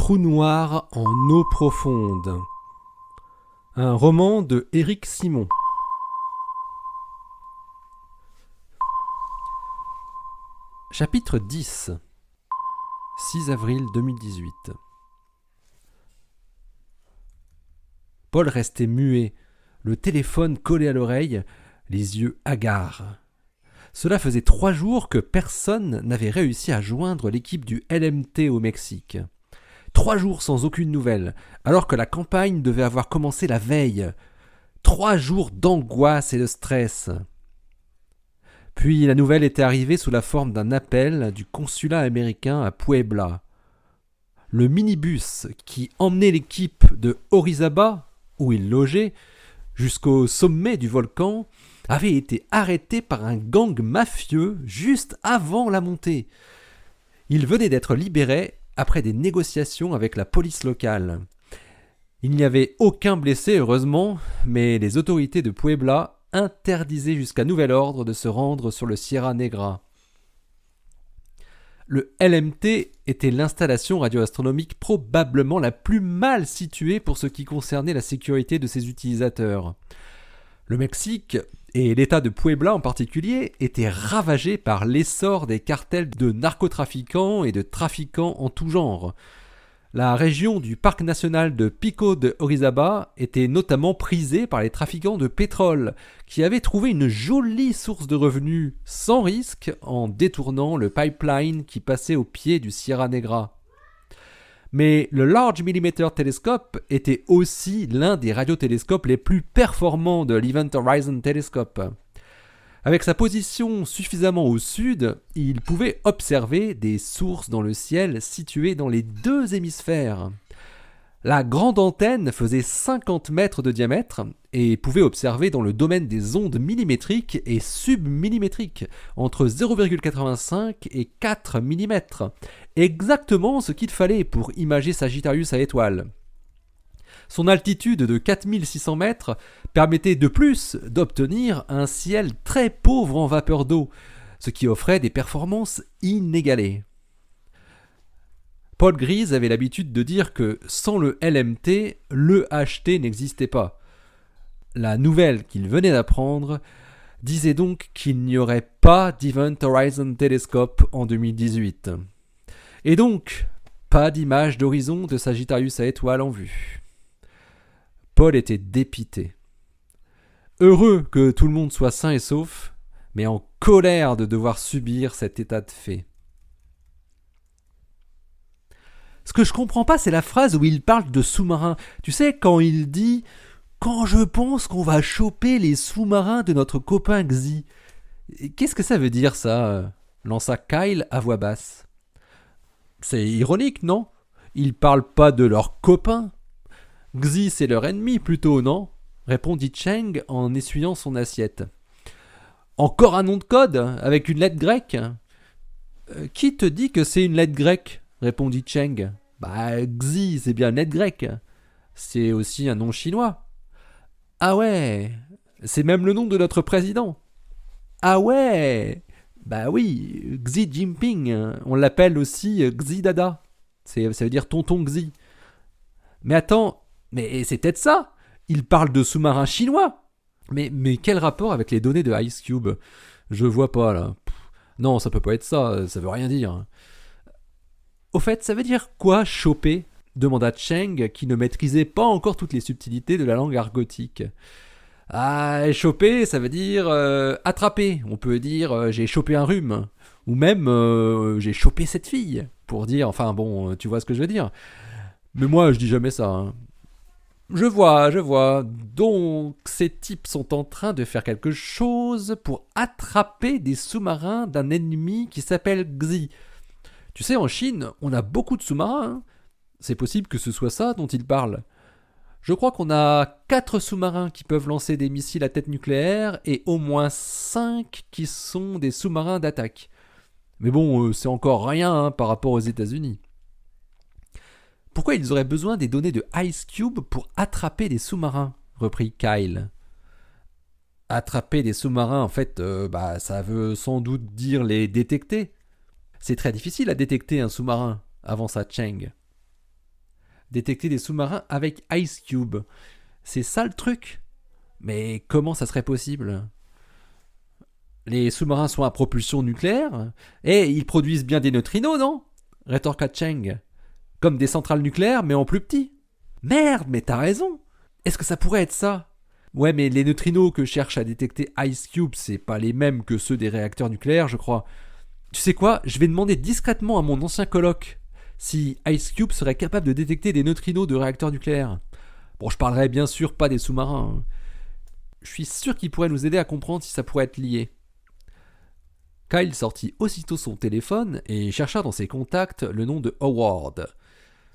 trou noir en eau profonde. Un roman de Éric Simon. Chapitre 10. 6 avril 2018. Paul restait muet, le téléphone collé à l'oreille, les yeux hagards. Cela faisait 3 jours que personne n'avait réussi à joindre l'équipe du LMT au Mexique. 3 jours sans aucune nouvelle, alors que la campagne devait avoir commencé la veille. 3 jours d'angoisse et de stress. Puis la nouvelle était arrivée sous la forme d'un appel du consulat américain à Puebla. Le minibus qui emmenait l'équipe de Orizaba, où il logeait, jusqu'au sommet du volcan, avait été arrêté par un gang mafieux juste avant la montée. Il venait d'être libéré après des négociations avec la police locale. Il n'y avait aucun blessé, heureusement, mais les autorités de Puebla interdisaient jusqu'à nouvel ordre de se rendre sur le Sierra Negra. Le LMT était l'installation radioastronomique probablement la plus mal située pour ce qui concernait la sécurité de ses utilisateurs. Le Mexique, et l'État de Puebla en particulier, étaient ravagés par l'essor des cartels de narcotrafiquants et de trafiquants en tout genre. La région du parc national de Pico de Orizaba était notamment prisée par les trafiquants de pétrole, qui avaient trouvé une jolie source de revenus sans risque en détournant le pipeline qui passait au pied du Sierra Negra. Mais le Large Millimeter Telescope était aussi l'un des radiotélescopes les plus performants de l'Event Horizon Telescope. Avec sa position suffisamment au sud, il pouvait observer des sources dans le ciel situées dans les 2 hémisphères. La grande antenne faisait 50 mètres de diamètre et pouvait observer dans le domaine des ondes millimétriques et submillimétriques, entre 0,85 et 4 mm, exactement ce qu'il fallait pour imager Sagittarius à étoile. Son altitude de 4600 mètres permettait de plus d'obtenir un ciel très pauvre en vapeur d'eau, ce qui offrait des performances inégalées. Paul Grise avait l'habitude de dire que sans le LMT, l'EHT n'existait pas. La nouvelle qu'il venait d'apprendre disait donc qu'il n'y aurait pas d'Event Horizon Telescope en 2018. Et donc, pas d'image d'horizon de Sagittarius à étoile en vue. Paul était dépité. Heureux que tout le monde soit sain et sauf, mais en colère de devoir subir cet état de fait. Ce que je comprends pas, c'est la phrase où il parle de sous-marins. Tu sais, quand il dit « Quand je pense qu'on va choper les sous-marins de notre copain Xi ». Qu'est-ce que ça veut dire, ça lança Kyle à voix basse. C'est ironique, non ? Ils parlent pas de leur copain. Xi, c'est leur ennemi plutôt, non ? Répondit Cheng en essuyant son assiette. Encore un nom de code avec une lettre grecque ? Qui te dit que c'est une lettre grecque ? Répondit Cheng. Xi, c'est bien une lettre grecque. C'est aussi un nom chinois. Ah ouais, c'est même le nom de notre président. Ah ouais, oui, Xi Jinping, on l'appelle aussi Xi Dada. Ça veut dire tonton Xi. Mais attends, mais c'est peut-être ça. Il parle de sous-marins chinois. Mais quel rapport avec les données de Ice Cube ? Je vois pas là. Non, ça peut pas être ça, ça veut rien dire. Au fait, ça veut dire quoi choper ? Demanda Cheng, qui ne maîtrisait pas encore toutes les subtilités de la langue argotique. Ah, choper, ça veut dire attraper. On peut dire j'ai chopé un rhume. Ou même j'ai chopé cette fille. Pour dire, enfin bon, tu vois ce que je veux dire. Mais moi, je dis jamais ça. Hein. Je vois. Donc, ces types sont en train de faire quelque chose pour attraper des sous-marins d'un ennemi qui s'appelle Xi. Tu sais, en Chine, on a beaucoup de sous-marins. Hein. C'est possible que ce soit ça dont ils parlent. Je crois qu'on a 4 sous-marins qui peuvent lancer des missiles à tête nucléaire et au moins 5 qui sont des sous-marins d'attaque. Mais bon, c'est encore rien par rapport aux États-Unis. Pourquoi ils auraient besoin des données de Ice Cube pour attraper des sous-marins ? Reprit Kyle. Attraper des sous-marins, en fait, ça veut sans doute dire les détecter. C'est très difficile à détecter un sous-marin, avança Cheng. détecter des sous-marins avec Ice Cube. C'est ça le truc. Mais comment ça serait possible ? Les sous-marins sont à propulsion nucléaire et ils produisent bien des neutrinos, non ? Rétorqua Cheng. Comme des centrales nucléaires, mais en plus petit. Merde, mais t'as raison. Est-ce que ça pourrait être ça ? Ouais, mais les neutrinos que cherche à détecter Ice Cube, c'est pas les mêmes que ceux des réacteurs nucléaires, je crois. Tu sais quoi ? Je vais demander discrètement à mon ancien coloc si Ice Cube serait capable de détecter des neutrinos de réacteurs nucléaires. Bon, je parlerai bien sûr pas des sous-marins. Hein. Je suis sûr qu'il pourrait nous aider à comprendre si ça pourrait être lié. Kyle sortit aussitôt son téléphone et chercha dans ses contacts le nom de Howard.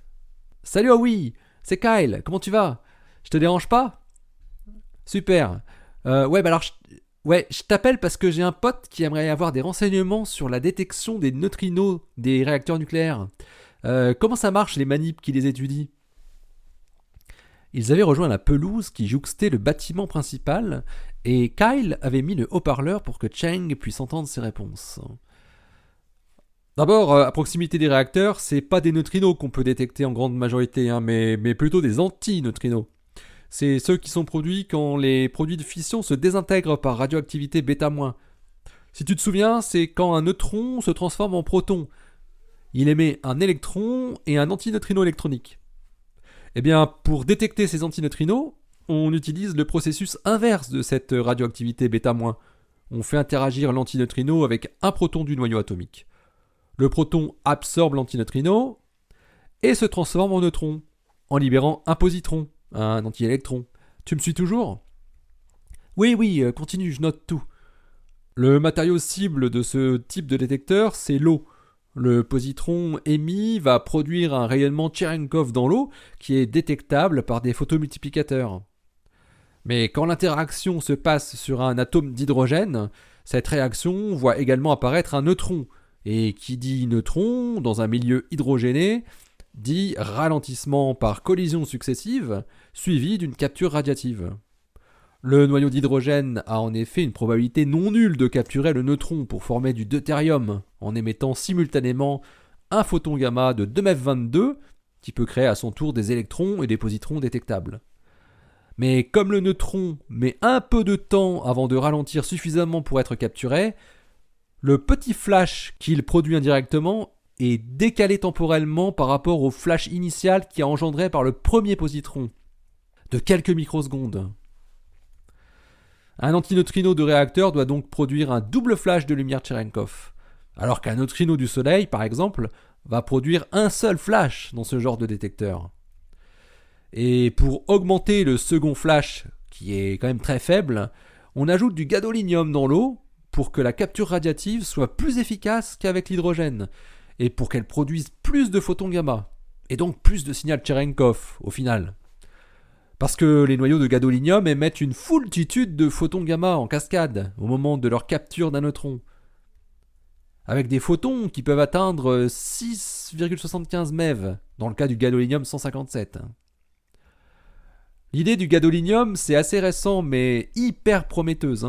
« Salut Howie, c'est Kyle, comment tu vas ? Je te dérange pas ? Super. Je t'appelle parce que j'ai un pote qui aimerait avoir des renseignements sur la détection des neutrinos des réacteurs nucléaires. Comment ça marche les manips qui les étudient ? Ils avaient rejoint la pelouse qui jouxtait le bâtiment principal et Kyle avait mis le haut-parleur pour que Cheng puisse entendre ses réponses. D'abord, à proximité des réacteurs, c'est pas des neutrinos qu'on peut détecter en grande majorité, mais plutôt des antineutrinos. C'est ceux qui sont produits quand les produits de fission se désintègrent par radioactivité β-. Si tu te souviens, c'est quand un neutron se transforme en proton. Il émet un électron et un antineutrino électronique. Eh bien, pour détecter ces antineutrinos, on utilise le processus inverse de cette radioactivité β-. On fait interagir l'antineutrino avec un proton du noyau atomique. Le proton absorbe l'antineutrino et se transforme en neutron, en libérant un positron, un antiélectron. Tu me suis toujours ? Oui, continue, je note tout. Le matériau cible de ce type de détecteur, c'est l'eau. Le positron émis va produire un rayonnement Cherenkov dans l'eau qui est détectable par des photomultiplicateurs. Mais quand l'interaction se passe sur un atome d'hydrogène, cette réaction voit également apparaître un neutron. Et qui dit neutron dans un milieu hydrogéné dit ralentissement par collision successive suivi d'une capture radiative. Le noyau d'hydrogène a en effet une probabilité non nulle de capturer le neutron pour former du deutérium en émettant simultanément un photon gamma de 2m22 qui peut créer à son tour des électrons et des positrons détectables. Mais comme le neutron met un peu de temps avant de ralentir suffisamment pour être capturé, le petit flash qu'il produit indirectement est décalé temporellement par rapport au flash initial qui est engendré par le premier positron, de quelques microsecondes. Un antineutrino de réacteur doit donc produire un double flash de lumière Cherenkov, alors qu'un neutrino du Soleil, par exemple, va produire un seul flash dans ce genre de détecteur. Et pour augmenter le second flash, qui est quand même très faible, on ajoute du gadolinium dans l'eau pour que la capture radiative soit plus efficace qu'avec l'hydrogène, et pour qu'elle produise plus de photons gamma, et donc plus de signal Cherenkov au final. Parce que les noyaux de gadolinium émettent une foultitude de photons gamma en cascade au moment de leur capture d'un neutron. Avec des photons qui peuvent atteindre 6,75 MeV dans le cas du gadolinium 157. L'idée du gadolinium, c'est assez récent mais hyper prometteuse.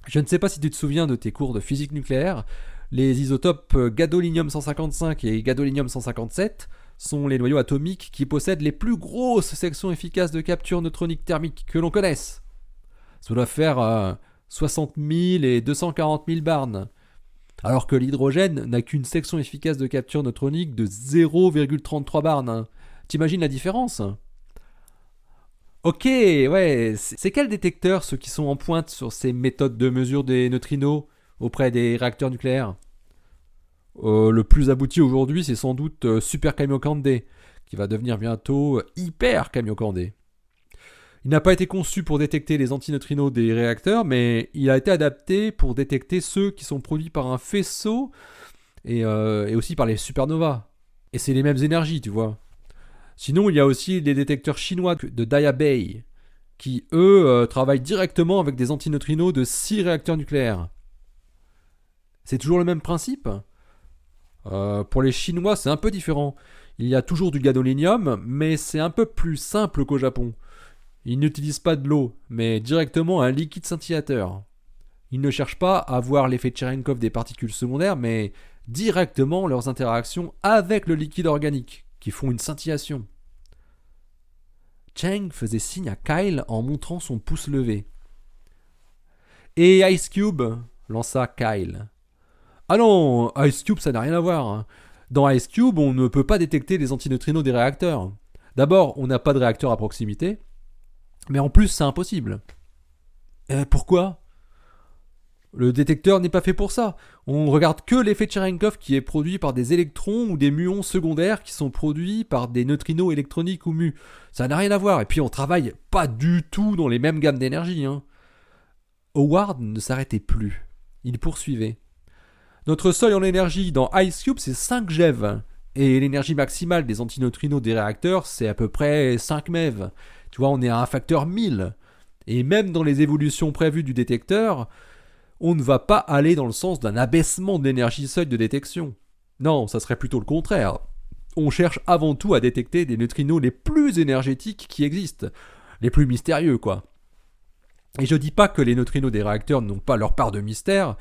Je ne sais pas si tu te souviens de tes cours de physique nucléaire, les isotopes gadolinium 155 et gadolinium 157 sont les noyaux atomiques qui possèdent les plus grosses sections efficaces de capture neutronique thermique que l'on connaisse. Ça doit faire 60 000 et 240 000 barnes, alors que l'hydrogène n'a qu'une section efficace de capture neutronique de 0,33 barnes. T'imagines la différence ? Ok, ouais, c'est quels détecteurs ceux qui sont en pointe sur ces méthodes de mesure des neutrinos auprès des réacteurs nucléaires ? Le plus abouti aujourd'hui, c'est sans doute Super Kamiokande, qui va devenir bientôt Hyper Kamiokande. Il n'a pas été conçu pour détecter les antineutrinos des réacteurs, mais il a été adapté pour détecter ceux qui sont produits par un faisceau et aussi par les supernovas. Et c'est les mêmes énergies, tu vois. Sinon, il y a aussi les détecteurs chinois de Daya Bay, qui, eux, travaillent directement avec des antineutrinos de 6 réacteurs nucléaires. C'est toujours le même principe ? Pour les Chinois, c'est un peu différent. Il y a toujours du gadolinium, mais c'est un peu plus simple qu'au Japon. Ils n'utilisent pas de l'eau, mais directement un liquide scintillateur. Ils ne cherchent pas à voir l'effet Cherenkov des particules secondaires, mais directement leurs interactions avec le liquide organique, qui font une scintillation. Chang faisait signe à Kyle en montrant son pouce levé. Et Ice Cube, lança Kyle. Ah non, Ice Cube, ça n'a rien à voir. Dans Ice Cube, on ne peut pas détecter les antineutrinos des réacteurs. D'abord, on n'a pas de réacteur à proximité, mais en plus, c'est impossible. Pourquoi ? Le détecteur n'est pas fait pour ça. On regarde que l'effet Cherenkov qui est produit par des électrons ou des muons secondaires qui sont produits par des neutrinos électroniques ou mu. Ça n'a rien à voir. Et puis on travaille pas du tout dans les mêmes gammes d'énergie. Howard ne s'arrêtait plus. Il poursuivait. Notre seuil en énergie dans Ice Cube, c'est 5 GeV. Et l'énergie maximale des antineutrinos des réacteurs, c'est à peu près 5 MeV. Tu vois, on est à un facteur 1000. Et même dans les évolutions prévues du détecteur, on ne va pas aller dans le sens d'un abaissement de l'énergie seuil de détection. Non, ça serait plutôt le contraire. On cherche avant tout à détecter des neutrinos les plus énergétiques qui existent. Les plus mystérieux, quoi. Et je dis pas que les neutrinos des réacteurs n'ont pas leur part de mystère,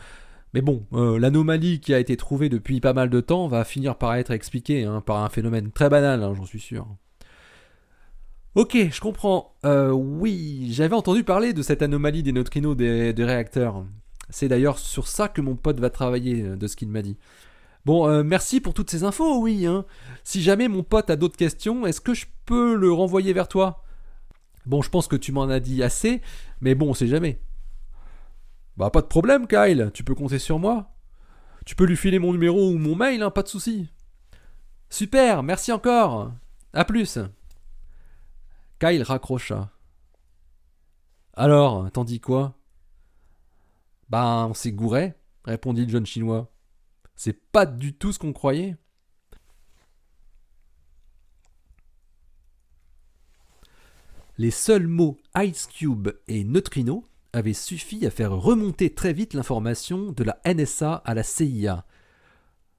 mais bon, l'anomalie qui a été trouvée depuis pas mal de temps va finir par être expliquée par un phénomène très banal, j'en suis sûr. Ok, je comprends. Oui, j'avais entendu parler de cette anomalie des neutrinos des réacteurs. C'est d'ailleurs sur ça que mon pote va travailler, de ce qu'il m'a dit. Bon, merci pour toutes ces infos, oui. Si jamais mon pote a d'autres questions, est-ce que je peux le renvoyer vers toi ? Bon, je pense que tu m'en as dit assez, mais bon, on sait jamais. Bah, pas de problème, Kyle, tu peux compter sur moi. Tu peux lui filer mon numéro ou mon mail, pas de souci. Super, merci encore. À plus. Kyle raccrocha. Alors, t'en dis quoi ? Ben, on s'est gouré, répondit le jeune chinois. C'est pas du tout ce qu'on croyait. Les seuls mots Ice Cube et neutrino avaient suffi à faire remonter très vite l'information de la NSA à la CIA.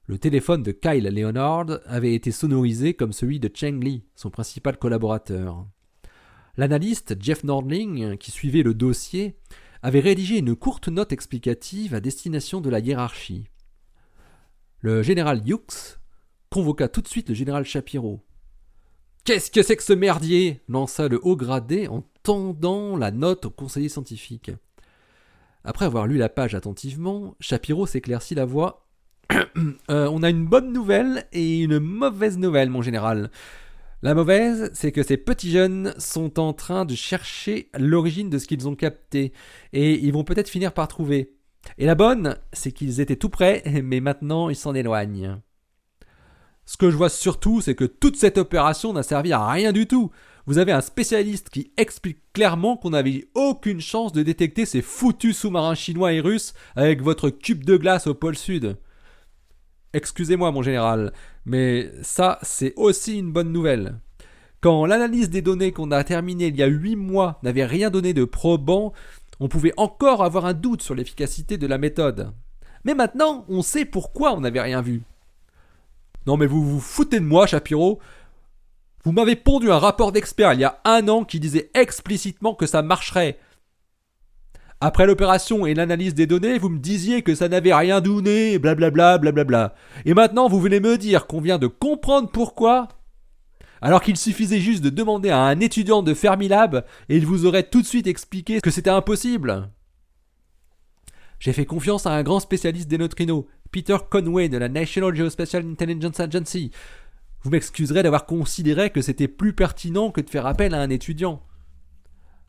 Le téléphone de Kyle Leonard avait été sonorisé comme celui de Cheng Li, son principal collaborateur. L'analyste Jeff Nordling, qui suivait le dossier, avait rédigé une courte note explicative à destination de la hiérarchie. Le général Hughes convoqua tout de suite le général Shapiro. « Qu'est-ce que c'est que ce merdier ?» lança le haut gradé en tendant la note au conseiller scientifique. Après avoir lu la page attentivement, Shapiro s'éclaircit la voix. On a une bonne nouvelle et une mauvaise nouvelle, mon général. La mauvaise, c'est que ces petits jeunes sont en train de chercher l'origine de ce qu'ils ont capté, et ils vont peut-être finir par trouver. Et la bonne, c'est qu'ils étaient tout près, mais maintenant ils s'en éloignent. Ce que je vois surtout, c'est que toute cette opération n'a servi à rien du tout. Vous avez un spécialiste qui explique clairement qu'on n'avait aucune chance de détecter ces foutus sous-marins chinois et russes avec votre cube de glace au pôle sud. Excusez-moi, mon général, mais ça, c'est aussi une bonne nouvelle. Quand l'analyse des données qu'on a terminée il y a 8 mois n'avait rien donné de probant, on pouvait encore avoir un doute sur l'efficacité de la méthode. Mais maintenant, on sait pourquoi on n'avait rien vu. Non mais vous vous foutez de moi, Shapiro. Vous m'avez pondu un rapport d'expert il y a 1 an qui disait explicitement que ça marcherait. Après l'opération et l'analyse des données, vous me disiez que ça n'avait rien donné, blablabla, blablabla. Et maintenant, vous venez me dire qu'on vient de comprendre pourquoi, alors qu'il suffisait juste de demander à un étudiant de Fermilab et il vous aurait tout de suite expliqué que c'était impossible. J'ai fait confiance à un grand spécialiste des neutrinos, Peter Conway de la National Geospatial Intelligence Agency. Vous m'excuserez d'avoir considéré que c'était plus pertinent que de faire appel à un étudiant.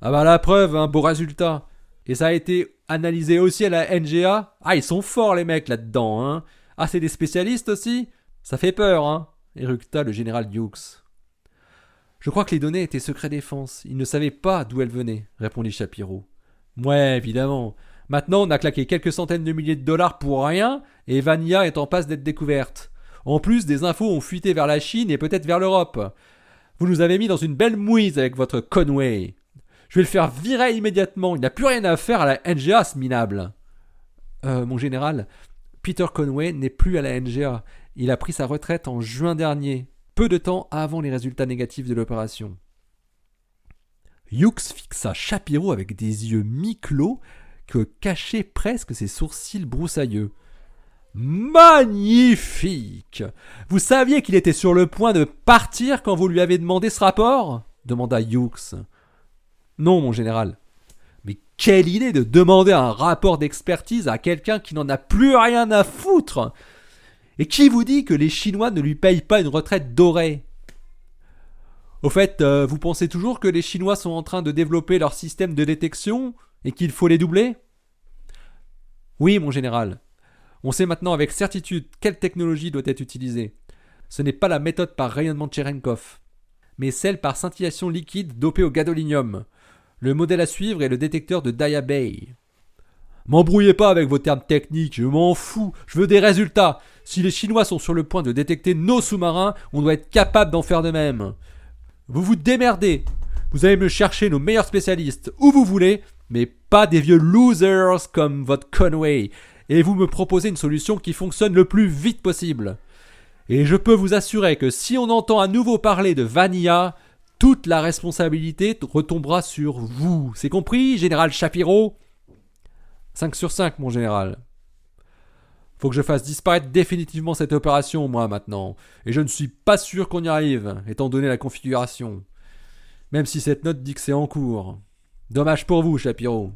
Ah bah la preuve, un beau résultat. Et ça a été analysé aussi à la NGA. Ah, ils sont forts les mecs là-dedans, Ah, c'est des spécialistes aussi ? Ça fait peur, éructa le général Hughes. Je crois que les données étaient secret défense. Ils ne savaient pas d'où elles venaient, répondit Shapiro. Ouais, évidemment. Maintenant, on a claqué quelques centaines de milliers de dollars pour rien, et Vanilla est en passe d'être découverte. En plus, des infos ont fuité vers la Chine et peut-être vers l'Europe. Vous nous avez mis dans une belle mouise avec votre Conway. Je vais le faire virer immédiatement. Il n'a plus rien à faire à la NGA, ce minable. Mon général, Peter Conway n'est plus à la NGA. Il a pris sa retraite en juin dernier, peu de temps avant les résultats négatifs de l'opération. Hughes fixa Shapiro avec des yeux mi-clos que cachaient presque ses sourcils broussailleux. Magnifique! Vous saviez qu'il était sur le point de partir quand vous lui avez demandé ce rapport? Demanda Hughes. Non, mon général. Mais quelle idée de demander un rapport d'expertise à quelqu'un qui n'en a plus rien à foutre! Et qui vous dit que les Chinois ne lui payent pas une retraite dorée? Au fait, vous pensez toujours que les Chinois sont en train de développer leur système de détection et qu'il faut les doubler? Oui, mon général. On sait maintenant avec certitude quelle technologie doit être utilisée. Ce n'est pas la méthode par rayonnement de Cherenkov, mais celle par scintillation liquide dopée au gadolinium. Le modèle à suivre est le détecteur de Daya Bay. M'embrouillez pas avec vos termes techniques, je m'en fous, je veux des résultats. Si les Chinois sont sur le point de détecter nos sous-marins, on doit être capable d'en faire de même. Vous vous démerdez. Vous allez me chercher nos meilleurs spécialistes où vous voulez, mais pas des vieux losers comme votre Conway. Et vous me proposez une solution qui fonctionne le plus vite possible. Et je peux vous assurer que si on entend à nouveau parler de Vanilla, toute la responsabilité retombera sur vous. C'est compris, général Shapiro? 5 sur 5, mon général. Faut que je fasse disparaître définitivement cette opération, moi, maintenant. Et je ne suis pas sûr qu'on y arrive, étant donné la configuration. Même si cette note dit que c'est en cours. Dommage pour vous, Shapiro.